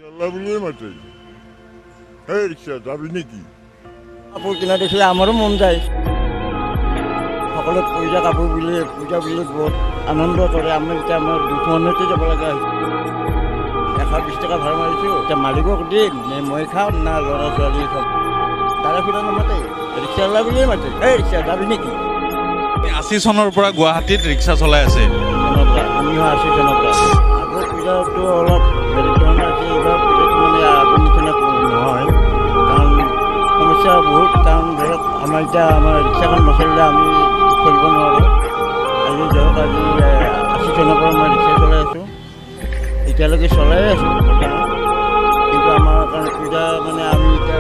আল্লাহ বলিয়ে মাতে এই ৰিক্সা যাবি নাকি? কাপোৰ কিনা দেখিলে আমাৰো মন যায়। সকলোৱে পূজা বুলি বহুত আনন্দ কৰে। আমাৰ এতিয়া আমাৰ দুখমনতে যাব লগা হৈছে। 120 টকা ভাড়া মাৰিছোঁ। এতিয়া মালিকক দিম নে মই খাম না ল'ৰা ছোৱালী খাম। তাৰে ফুৰা নামাতে, ৰিক্সাৱালা বুলিয়ে মাতে। এই ৰিক্সা যাবি নেকি? 80 চনৰ পৰা গুৱাহাটীত ৰিক্সা চলাই আছে। চনৰ পৰা 1980 চনৰ পৰা। আগৰ পূজাটো অলপ বেলেগ ধৰণৰ আছে। এইবাৰ পূজাটো মানে আগৰ নিচিনা নহয়, কাৰণ সমস্যা বহুত। কাৰণ ধৰক আমাৰ ৰিক্সাখন নচলিলে আমি কৰিব নোৱাৰোঁ। আজি 80 চনৰ পৰা মই ৰিক্সা চলাই আছোঁ, এতিয়ালৈকে চলাই আছোঁ বৰ্তমান। কিন্তু আমাৰ কাৰণে পূজা মানে আমি এতিয়া